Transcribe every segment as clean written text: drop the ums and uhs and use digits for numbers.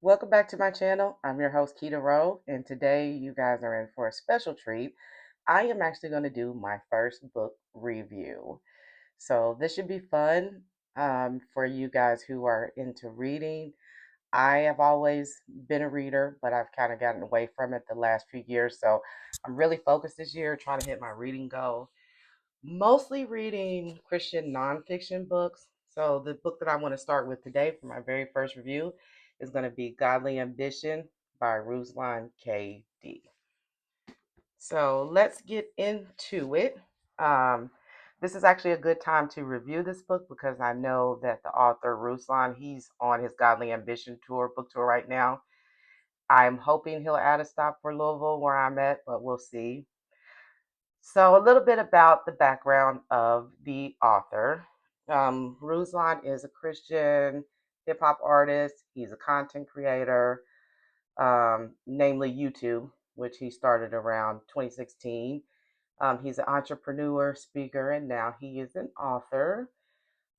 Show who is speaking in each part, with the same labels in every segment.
Speaker 1: Welcome back to my channel. I'm your host, Keita Rowe, and today you guys are in for a special treat. I am actually going to do my first book review. So this should be fun for you guys who are into reading. I have always been a reader, but I've kind of gotten away from it the last few years. So I'm really focused this year trying to hit my reading goal, mostly reading Christian nonfiction books. So the book that I want to start with today for my very first review is going to be Godly Ambition by Ruslan K.D. So let's get into it. Um, this is actually a good time to review this book because I know that the author Ruslan, he's on his Godly Ambition tour, book tour right now. I'm hoping he'll add a stop for Louisville where I'm at, but we'll see. So, a little bit about the background of the author. Ruslan is a Christian hip hop artist. He's a content creator, namely YouTube, which he started around 2016. He's an entrepreneur, speaker, and now he is an author.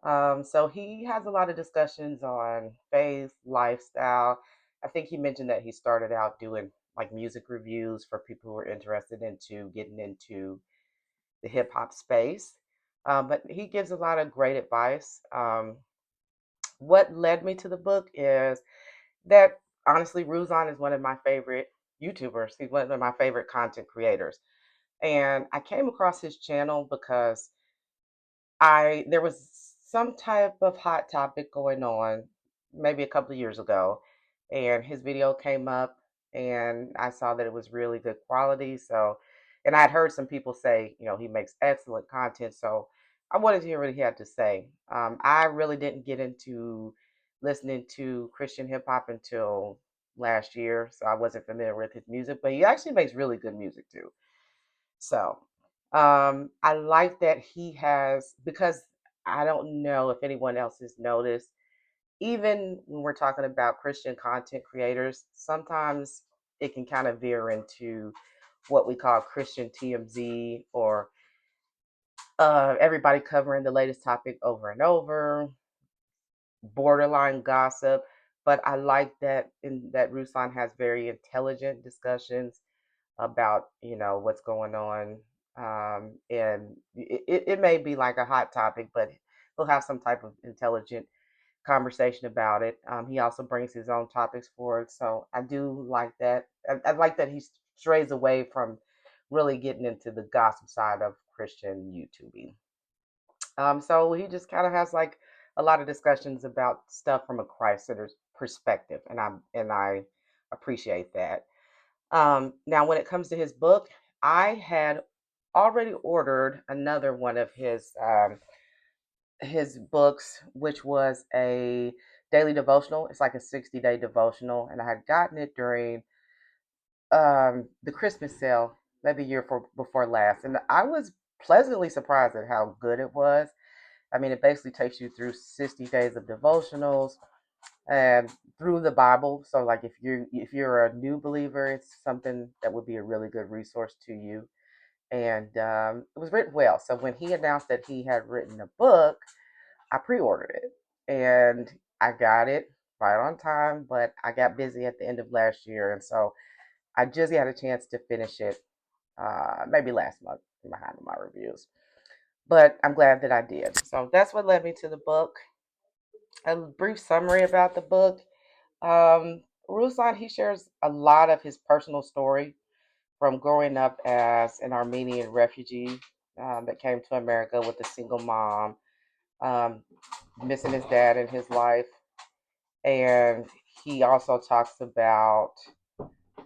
Speaker 1: So he has a lot of discussions on faith, lifestyle. I think he mentioned that he started out doing like music reviews for people who are interested into getting into the hip hop space. But he gives a lot of great advice. What led me to the book is that honestly, Ruzan is one of my favorite YouTubers. He's one of my favorite content creators. And I came across his channel because I there was some type of hot topic going on maybe a couple of years ago, and his video came up, and I saw that it was really good quality. So, and I had heard some people say, he makes excellent content. So, I wanted to hear what he had to say. I really didn't get into listening to Christian hip hop until last year, so I wasn't familiar with his music, but he actually makes really good music too. So, I like that he has, because I don't know if anyone else has noticed, even when we're talking about Christian content creators, sometimes it can kind of veer into what we call Christian TMZ, or everybody covering the latest topic over and over, borderline gossip. But I like that in that Ruslan has very intelligent discussions about what's going on, and it may be like a hot topic, but he'll have some type of intelligent conversation about it. He also brings his own topics forward, so I do like that. I like that he strays away from really getting into the gossip side of Christian YouTubing. So he just kind of has like a lot of discussions about stuff from a Christ-centered perspective, and I appreciate that. Now, when it comes to his book, I had already ordered another one of his books, which was a daily devotional. It's like a 60-day devotional, and I had gotten it during the Christmas sale, maybe before last, and I was pleasantly surprised at how good it was. I mean, it basically takes you through 60 days of devotionals and through the Bible. So like if you're a new believer, it's something that would be a really good resource to you. And it was written well. So when he announced that he had written a book, I pre-ordered it, and I got it right on time. But I got busy at the end of last year, and so I just got a chance to finish it maybe last month. Behind on my reviews, but I'm glad that I did. So that's what led me to the book. A brief summary about the book. Ruslan, he shares a lot of his personal story from growing up as an Armenian refugee that came to America with a single mom, um, missing his dad in his life. And he also talks about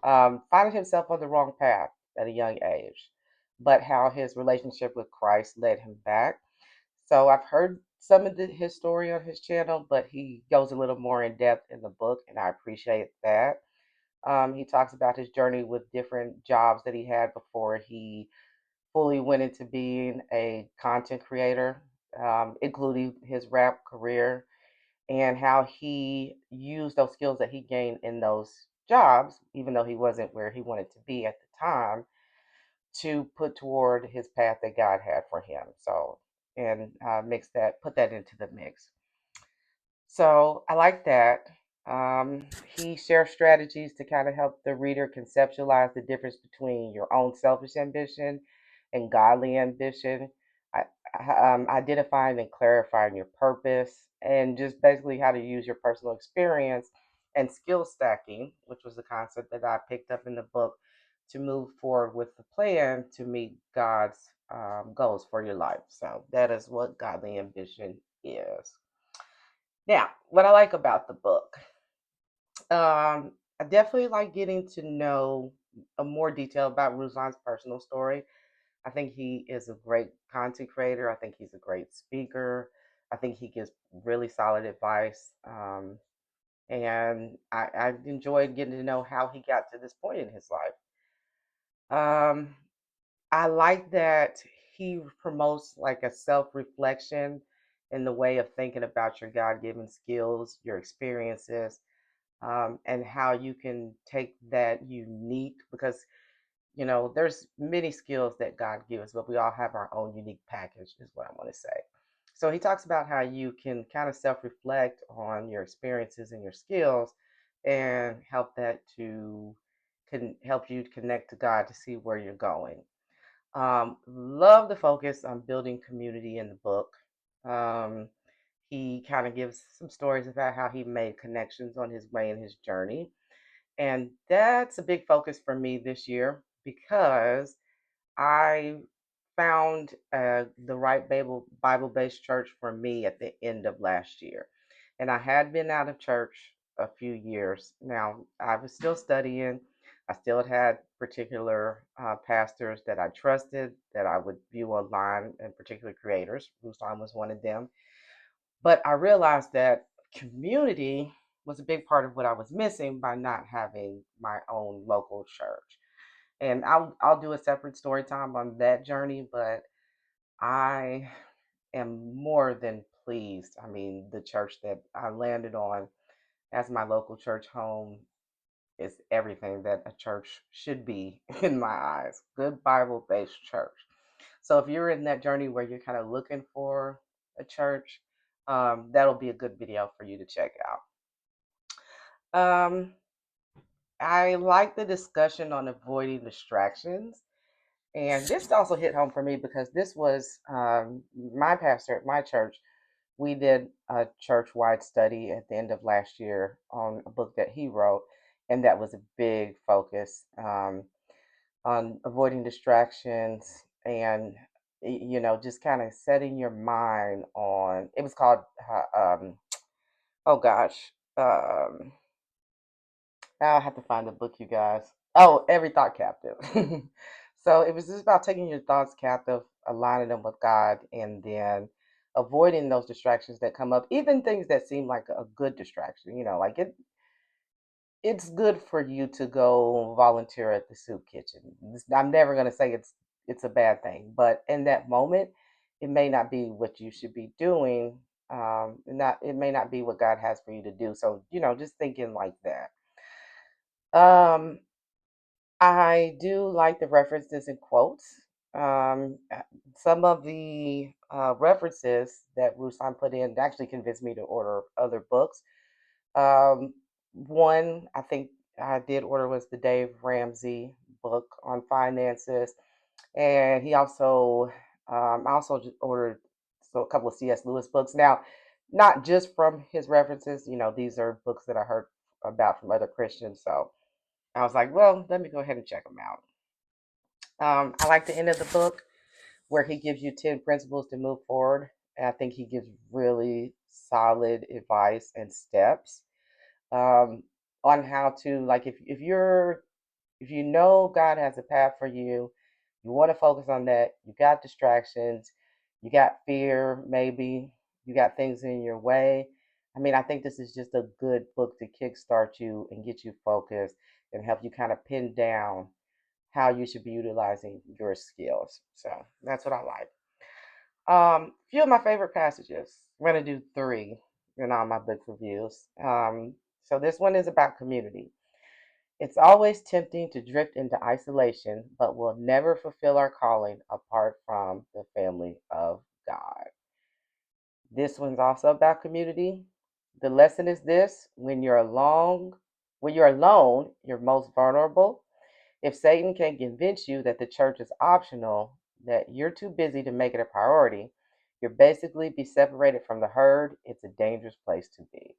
Speaker 1: finding himself on the wrong path at a young age, but how his relationship with Christ led him back. So I've heard some of his story on his channel, but he goes a little more in depth in the book, and I appreciate that. He talks about his journey with different jobs that he had before he fully went into being a content creator, including his rap career, and how he used those skills that he gained in those jobs, even though he wasn't where he wanted to be at the time, to put toward his path that God had for him. So, and put that into the mix. So I like that. He shares strategies to kind of help the reader conceptualize the difference between your own selfish ambition and godly ambition, I, identifying and clarifying your purpose, and just basically how to use your personal experience and skill stacking, which was the concept that I picked up in the book, to move forward with the plan to meet God's goals for your life. So that is what godly ambition is. Now, what I like about the book, I definitely like getting to know a more detail about Ruslan's personal story. I think he is a great content creator. I think he's a great speaker. I think he gives really solid advice. And I enjoyed getting to know how he got to this point in his life. Um, I like that he promotes like a self reflection in the way of thinking about your God given skills, your experiences, and how you can take that unique, because there's many skills that God gives, but we all have our own unique package, is what I want to say. So he talks about how you can kind of self reflect on your experiences and your skills and help that to can help you connect to God to see where you're going. Love the focus on building community in the book. Um, he kind of gives some stories about how he made connections on his way in his journey. And that's a big focus for me this year because I found the right Bible based church for me at the end of last year. And I had been out of church a few years. Now, I was still studying. I still had particular pastors that I trusted that I would view online, and particular creators. Ruslan was one of them. But I realized that community was a big part of what I was missing by not having my own local church. And I'll do a separate story time on that journey, but I am more than pleased. I mean, the church that I landed on as my local church home is everything that a church should be in my eyes. Good Bible based church. So if you're in that journey where you're kind of looking for a church, that'll be a good video for you to check out. I like the discussion on avoiding distractions. And this also hit home for me because this was my pastor at my church. We did a church wide study at the end of last year on a book that he wrote, and that was a big focus on avoiding distractions and just kind of setting your mind on. It was called oh gosh, I'll have to find the book, you guys. Oh, Every Thought Captive. So it was just about taking your thoughts captive, aligning them with God, and then avoiding those distractions that come up, even things that seem like a good distraction. Like it's good for you to go volunteer at the soup kitchen. I'm never going to say it's a bad thing, but in that moment, it may not be what you should be doing. Not it may not be what God has for you to do. So just thinking like that. Um, I do like the references and quotes. Some of the references that Ruslan put in actually convinced me to order other books. One I think I did order was the Dave Ramsey book on finances, and he also I also just ordered a couple of C.S. Lewis books. Now, not just from his references. These are books that I heard about from other Christians. So I was like, well, let me go ahead and check them out. I like the end of the book where he gives you 10 principles to move forward. And I think he gives really solid advice and steps um, on how to, like, if you know God has a path for you, you want to focus on that, you got distractions, you got fear, maybe you got things in your way. I mean, I think this is just a good book to kickstart you and get you focused and help you kind of pin down how you should be utilizing your skills. So that's what I like. Few of my favorite passages. I'm gonna do three in all my book reviews. So this one is about community. It's always tempting to drift into isolation, but we'll never fulfill our calling apart from the family of God. This one's also about community. The lesson is this: when you're alone, you're most vulnerable. If Satan can convince you that the church is optional, that you're too busy to make it a priority, you'll basically be separated from the herd. It's a dangerous place to be.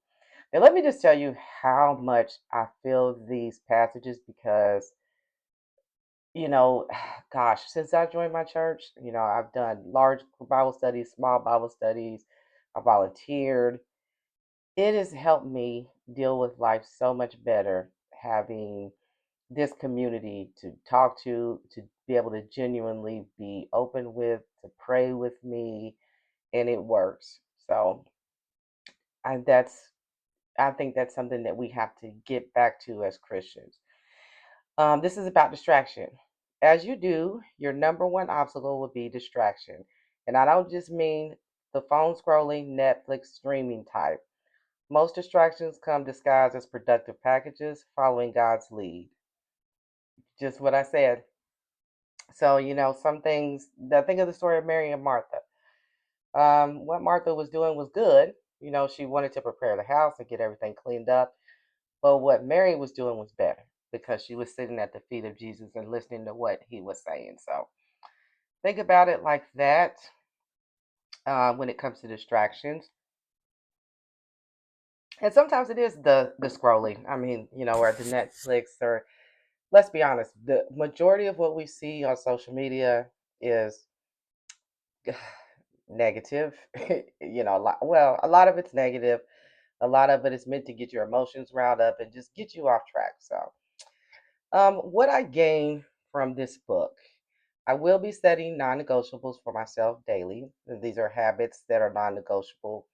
Speaker 1: Now, let me just tell you how much I feel these passages because, you know, gosh, since I joined my church, I've done large Bible studies, small Bible studies, I volunteered. It has helped me deal with life so much better having this community to talk to be able to genuinely be open with, to pray with me, and it works. So I that's I think that's something that we have to get back to as Christians. This is about distraction. As you do, your number one obstacle will be distraction. And I don't just mean the phone scrolling, Netflix streaming type. Most distractions come disguised as productive packages following God's lead. Just what I said. So, some things, think of the story of Mary and Martha. What Martha was doing was good. She wanted to prepare the house and get everything cleaned up. But what Mary was doing was better because she was sitting at the feet of Jesus and listening to what he was saying. So think about it like that when it comes to distractions. And sometimes it is the scrolling. I mean, or the Netflix, or let's be honest, the majority of what we see on social media is negative. A lot of it's negative. A lot of it is meant to get your emotions riled up and just get you off track. So, what I gain from this book, I will be setting non-negotiables for myself daily. And these are habits that are non-negotiable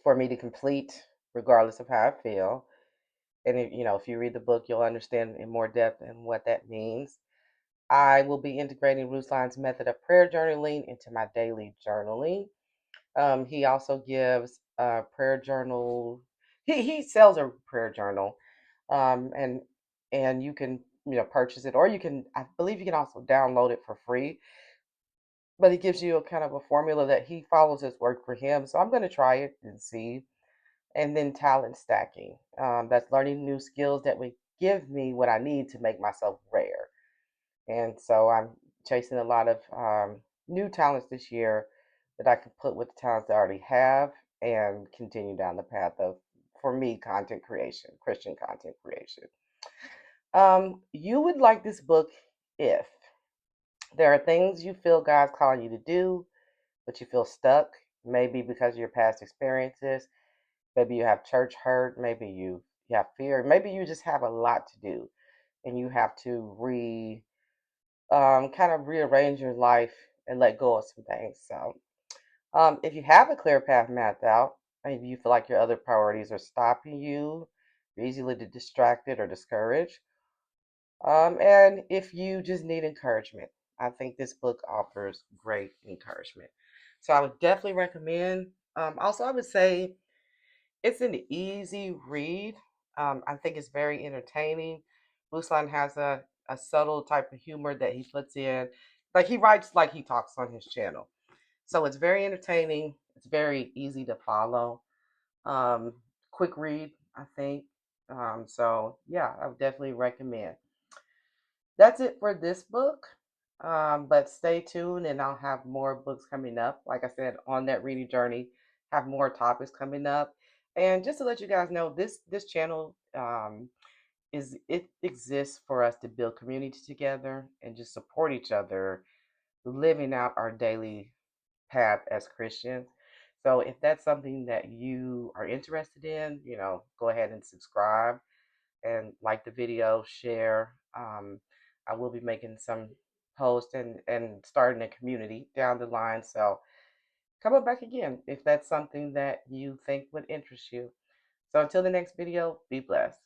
Speaker 1: for me to complete, regardless of how I feel. And if you read the book, you'll understand in more depth and what that means. I will be integrating Ruslan's method of prayer journaling into my daily journaling. He also gives a prayer journal. He sells a prayer journal, um, and and you can purchase it, or you can, I believe you can also download it for free. But he gives you a kind of a formula that he follows has worked for him. So I'm going to try it and see. And then talent stacking. That's learning new skills that would give me what I need to make myself rare. And so I'm chasing a lot of new talents this year that I can put with the talents I already have and continue down the path of, for me, content creation, Christian content creation. You would like this book if there are things you feel God's calling you to do, but you feel stuck, maybe because of your past experiences. Maybe you have church hurt, maybe you have fear, maybe you just have a lot to do and you have to kind of rearrange your life and let go of some things. So, if you have a clear path mapped out, maybe you feel like your other priorities are stopping you, you're easily distracted or discouraged, and if you just need encouragement, I think this book offers great encouragement. So, I would definitely recommend. Also, I would say it's an easy read. I think it's very entertaining. Ruslan has a subtle type of humor that he puts in. Like he writes like he talks on his channel. So it's very entertaining. It's very easy to follow. Um, Quick read, I think. So yeah, I would definitely recommend. That's it for this book. But stay tuned and I'll have more books coming up. Like I said, on that reading journey, have more topics coming up. And just to let you guys know, this channel it exists for us to build community together and just support each other, living out our daily path as Christians. So if that's something that you are interested in, go ahead and subscribe and like the video, share. I will be making some posts and starting a community down the line. So come on back again if that's something that you think would interest you. So until the next video, be blessed.